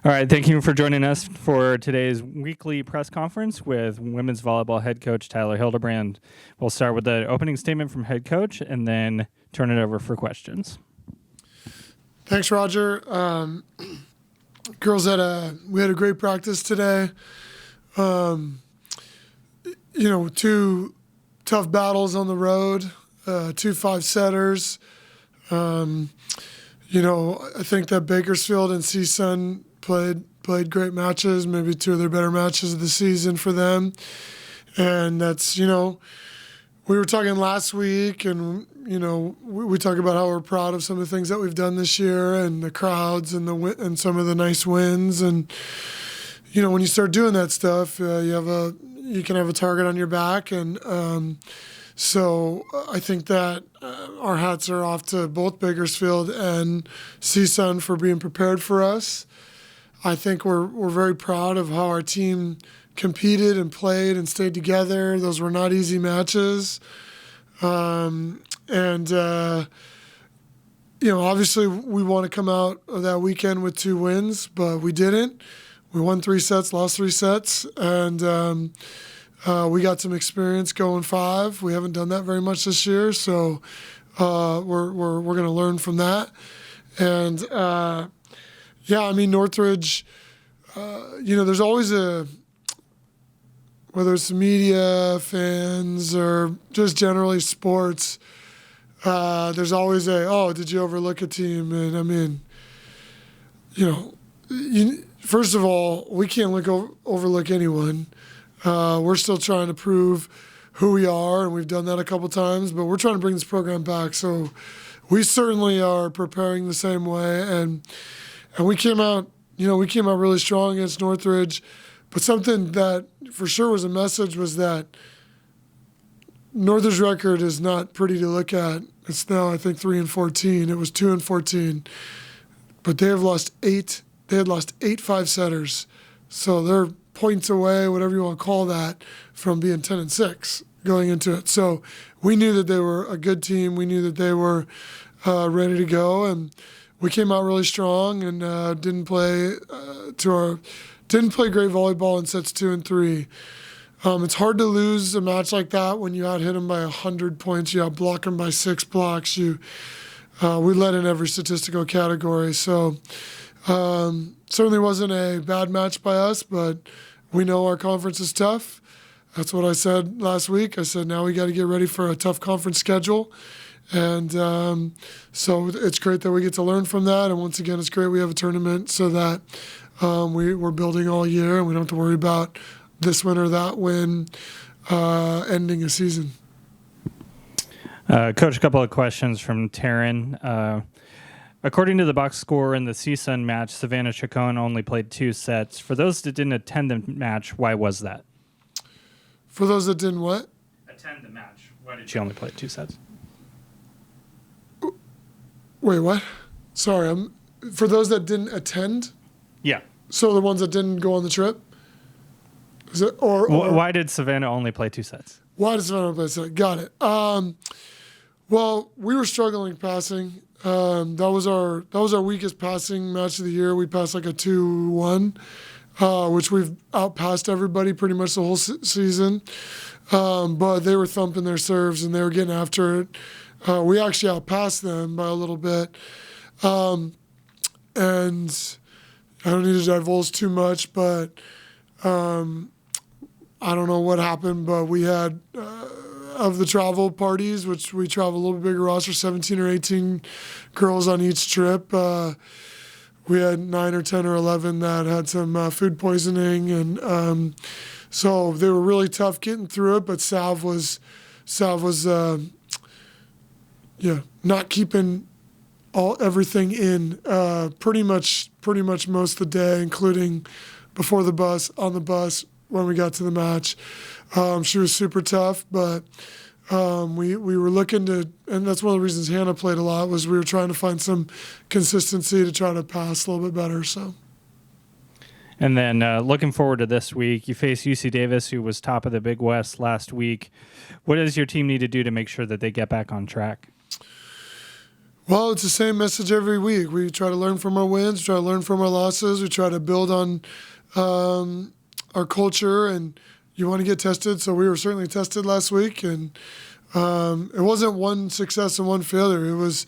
All right, thank you for joining us for today's weekly press conference with women's volleyball head coach Tyler Hildebrand. We'll start with the opening statement from head coach and then turn it over for questions. Thanks, Roger. Girls we had a great practice today. Two tough battles on the road, 2 5-setters. I think that Bakersfield and CSUN played great matches, maybe 2 of their better matches of the season for them. And that's, we were talking last week and, we talk about how we're proud of some of the things that we've done this year and the crowds and some of the nice wins. And, when you start doing that stuff, you can have a target on your back. And so I think that our hats are off to both Bakersfield and CSUN for being prepared for us. I think we're very proud of how our team competed and played and stayed together. Those were not easy matches. Obviously we want to come out of that weekend with 2 wins, but we didn't. We won 3 sets, lost 3 sets, and we got some experience going 5. We haven't done that very much this year, so we're going to learn from that. And Northridge, there's always whether it's media, fans, or just generally sports, there's always did you overlook a team? And first of all, we can't overlook anyone. We're still trying to prove who we are, and we've done that a couple times, but we're trying to bring this program back. So we certainly are preparing the same way, and we came out really strong against Northridge. But something that for sure was a message was that Northridge's record is not pretty to look at. It's now, I think, 3-14. It was 2-14. But they have lost 8. They had lost 8 5-setters. So they're points away, whatever you want to call that, from being 10-6 going into it. So we knew that they were a good team. We knew that they were ready to go. And we came out really strong and didn't play great volleyball in sets 2 and 3. It's hard to lose a match like that when you out-hit them by 100 points. You out-block them by 6 blocks. We led in every statistical category. So certainly wasn't a bad match by us, but we know our conference is tough. That's what I said last week. I said, now we got to get ready for a tough conference schedule. And so it's great that we get to learn from that. And once again, it's great we have a tournament so that we're building all year and we don't have to worry about this win or that win ending a season. Coach, a couple of questions from Taryn. According to the box score in the CSUN match, Savannah Chacon only played 2 sets. For those that didn't attend the match, why was that? For those that didn't what? Attend the match. Why did she only play 2 sets? Wait, what? Sorry, for those that didn't attend? Yeah. So the ones that didn't go on the trip? Is it, or why did Savannah only play 2 sets? Why did Savannah play 2 sets? Got it. Well, we were struggling passing. That was our weakest passing match of the year. We passed like a 2-1, which we've outpassed everybody pretty much the whole season. But they were thumping their serves and they were getting after it. We actually outpassed them by a little bit. And I don't need to divulge too much, but I don't know what happened, but we had, of the travel parties, which we travel a little bit bigger roster, 17 or 18 girls on each trip. We had 9 or 10 or 11 that had some food poisoning. And so they were really tough getting through it, but Sav was not keeping everything in pretty much most of the day, including before the bus, on the bus, when we got to the match. She was super tough, but we were looking to, and that's one of the reasons Hannah played a lot, was we were trying to find some consistency to try to pass a little bit better. So. And then looking forward to this week, you face UC Davis, who was top of the Big West last week. What does your team need to do to make sure that they get back on track? Well, it's the same message every week. We try to learn from our wins, try to learn from our losses. We try to build on our culture, and you want to get tested. So we were certainly tested last week, and it wasn't one success and one failure. It was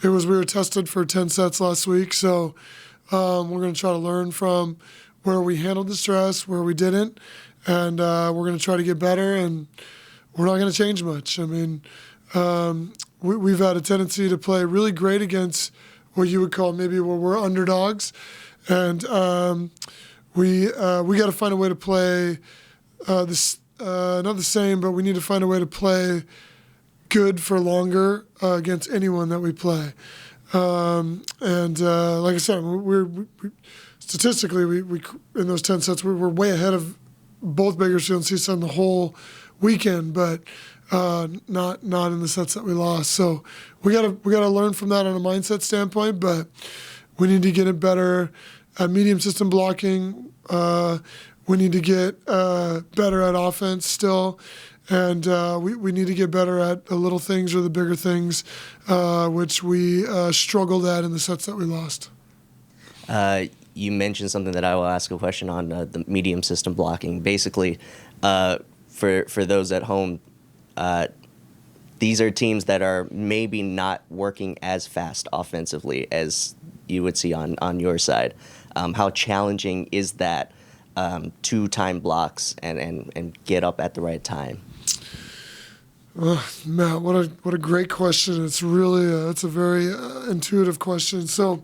we were tested for 10 sets last week. So we're going to try to learn from where we handled the stress, where we didn't, and we're going to try to get better, and we're not going to change much. I mean, we've had a tendency to play really great against what you would call maybe where we're underdogs, and we got to find a way to play this not the same, but we need to find a way to play good for longer against anyone that we play. Like I said, we statistically we in those 10 sets we're way ahead of both Bakersfield and CSUN the whole weekend, but not in the sets that we lost. So we gotta learn from that on a mindset standpoint, but we need to get it better at medium system blocking. We need to get better at offense still, and we need to get better at the little things or the bigger things, which we struggled at in the sets that we lost. You mentioned something that I will ask a question on, the medium system blocking. Basically, for those at home, these are teams that are maybe not working as fast offensively as you would see on your side. How challenging is that to time blocks and get up at the right time? Matt, what a great question. It's really it's a very intuitive question. So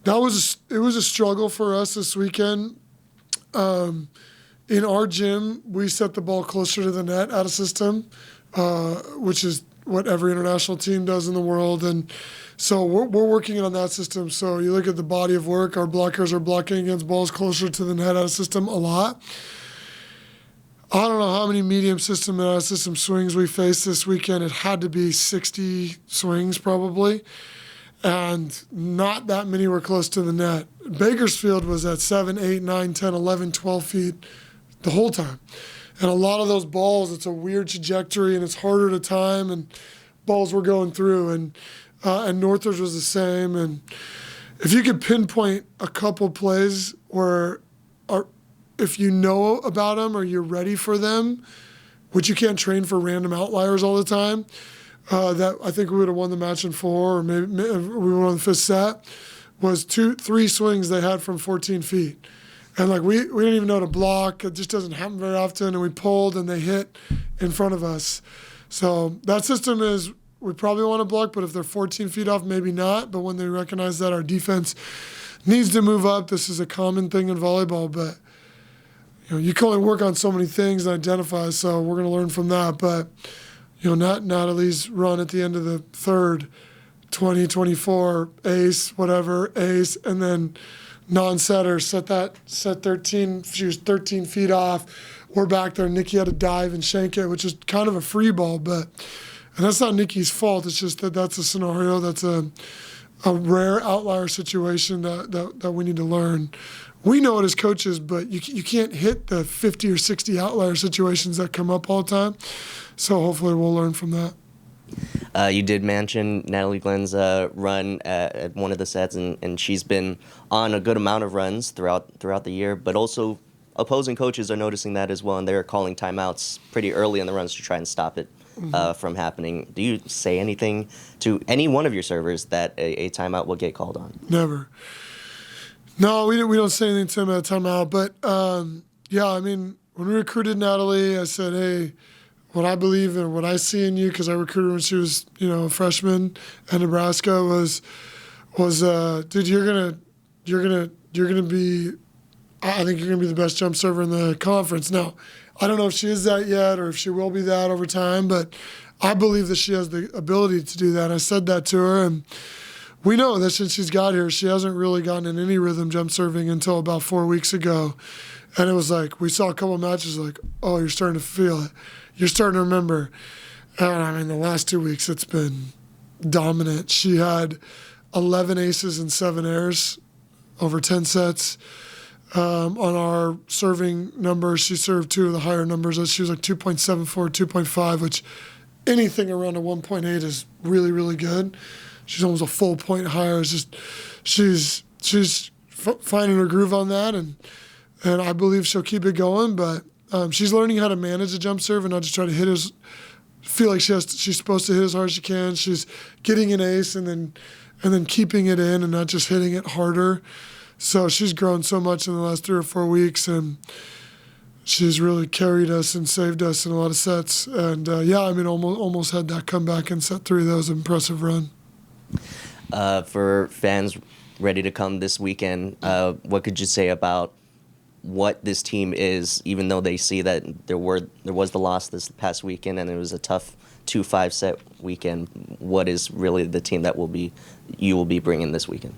it was a struggle for us this weekend. In our gym, we set the ball closer to the net out of system, which is what every international team does in the world. And so we're working on that system. So you look at the body of work, our blockers are blocking against balls closer to the net out of system a lot. I don't know how many medium system and out of system swings we faced this weekend. It had to be 60 swings probably. And not that many were close to the net. Bakersfield was at 7, 8, 9, 10, 11, 12 feet the whole time. And a lot of those balls, it's a weird trajectory and it's harder to time, and balls were going through. And Northridge was the same. And if you could pinpoint a couple plays where if you know about them or you're ready for them, which you can't train for random outliers all the time, that I think we would have won the match in 4, or maybe we won the 5th set, was 3 swings they had from 14 feet. And like we didn't even know how to block. It just doesn't happen very often. And we pulled and they hit in front of us. So that system is, we probably want to block, but if they're 14 feet off, maybe not. But when they recognize that our defense needs to move up, this is a common thing in volleyball. But you can only work on so many things and identify. So we're going to learn from that. But Natalie's run at the end of the 3rd, 20, 24, ace, whatever, ace, and then non-setter, set 13, she was 13 feet off. We're back there, Nikki had to dive and shank it, which is kind of a free ball, and that's not Nikki's fault, it's just that's a scenario, that's a rare outlier situation that we need to learn. We know it as coaches, but you can't hit the 50 or 60 outlier situations that come up all the time. So hopefully we'll learn from that. You did mention Natalie Glenn's run at one of the sets, and she's been on a good amount of runs throughout the year, but also opposing coaches are noticing that as well, and they're calling timeouts pretty early in the runs to try and stop it from happening. Do you say anything to any one of your servers that a timeout will get called on? Never. No, we don't say anything to them at a timeout. But, yeah, I mean, when we recruited Natalie, I said, hey, what I believe and what I see in you, because I recruited her when she was, a freshman at Nebraska, was dude, you're gonna be, I think you're gonna be the best jump server in the conference. Now, I don't know if she is that yet or if she will be that over time, but I believe that she has the ability to do that. I said that to her, and we know that since she's got here, she hasn't really gotten in any rhythm jump serving until about 4 weeks ago. And it was like, we saw a couple of matches like, oh, you're starting to feel it. You're starting to remember. And I mean, the last 2 weeks, it's been dominant. She had 11 aces and 7 airs over 10 sets. On our serving numbers, she served 2 of the higher numbers. She was like 2.74, 2.5, which anything around a 1.8 is really, really good. she's almost a full point higher. It's just she's finding her groove on that, and I believe she'll keep it going. But she's learning how to manage the jump serve and not just try to hit as feel like she's supposed to hit as hard as she can. She's getting an ace and then keeping it in and not just hitting it harder. So she's grown so much in the last 3 or 4 weeks, and she's really carried us and saved us in a lot of sets. And almost had that comeback in set 3. That was an impressive run. For fans ready to come this weekend, what could you say about what this team is, even though they see that there was the loss this past weekend and it was a tough 2-5 set weekend? What is really the team that you will be bringing this weekend?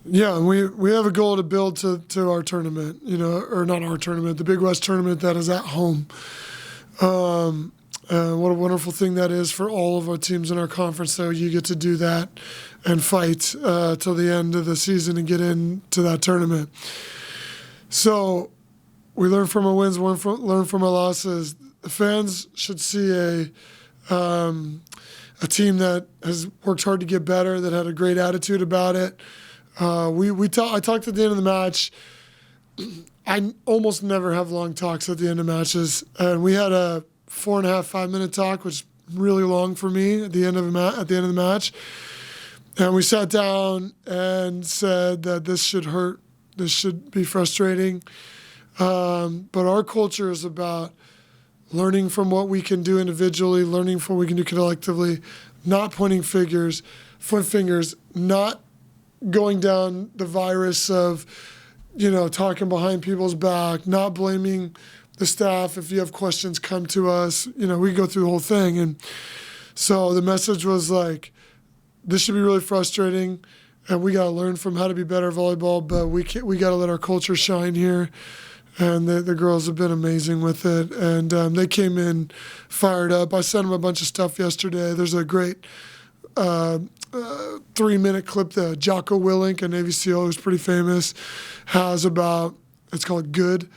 Yeah, and we have a goal to build to our tournament, or not our tournament, the Big West tournament that is at home. What a wonderful thing that is for all of our teams in our conference, though. You get to do that and fight till the end of the season and get into that tournament. So we learn from our wins, learn from our losses. The fans should see a team that has worked hard to get better, that had a great attitude about it. I talked at the end of the match. I almost never have long talks at the end of matches, and we had a 4.5, 5-minute talk, which is really long for me at the end of the match. And we sat down and said that this should hurt. This should be frustrating. But our culture is about learning from what we can do individually, learning from what we can do collectively, not pointing fingers, not going down the virus of, talking behind people's back, not blaming the staff. If you have questions, come to us. We go through the whole thing. And so the message was like, this should be really frustrating, and we got to learn from how to be better at volleyball, but we got to let our culture shine here. And the girls have been amazing with it, and they came in fired up. I sent them a bunch of stuff yesterday. There's a great 3-minute clip that Jocko Willink, a Navy SEAL who's pretty famous, has about, it's called Good.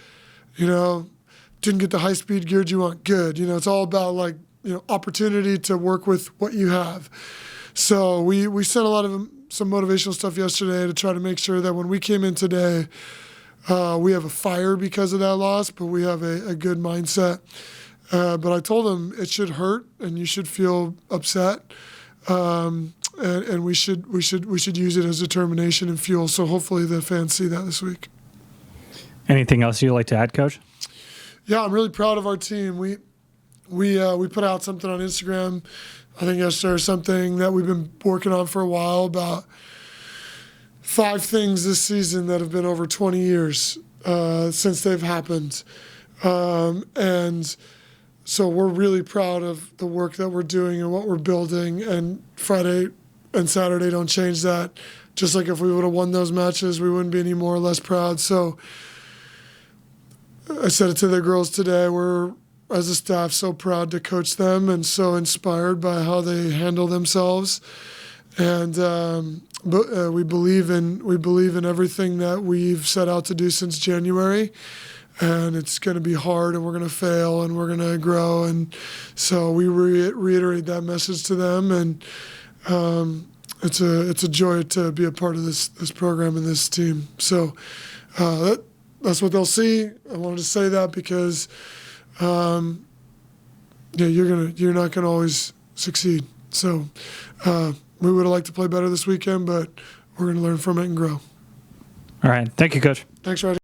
Didn't get the high-speed gear you want, good. It's all about opportunity to work with what you have. So we sent a lot of some motivational stuff yesterday to try to make sure that when we came in today, we have a fire because of that loss, but we have a good mindset. But I told them it should hurt and you should feel upset, and we should use it as determination and fuel. So hopefully the fans see that this week. Anything else you'd like to add, Coach? Yeah, I'm really proud of our team. We put out something on Instagram, I think yesterday, or something that we've been working on for a while about 5 things this season that have been over 20 years since they've happened. And so we're really proud of the work that we're doing and what we're building. And Friday and Saturday don't change that. Just like if we would have won those matches, we wouldn't be any more or less proud. So I said it to the girls today. We're, as a staff, so proud to coach them and so inspired by how they handle themselves. And we believe in everything that we've set out to do since January. And it's going to be hard, and we're going to fail, and we're going to grow. And so we reiterate that message to them. And it's a joy to be a part of this program and this team. So that's what they'll see. I wanted to say that because you're not going to always succeed. So we would have liked to play better this weekend, but we're going to learn from it and grow. All right. Thank you, Coach. Thanks, Roddy.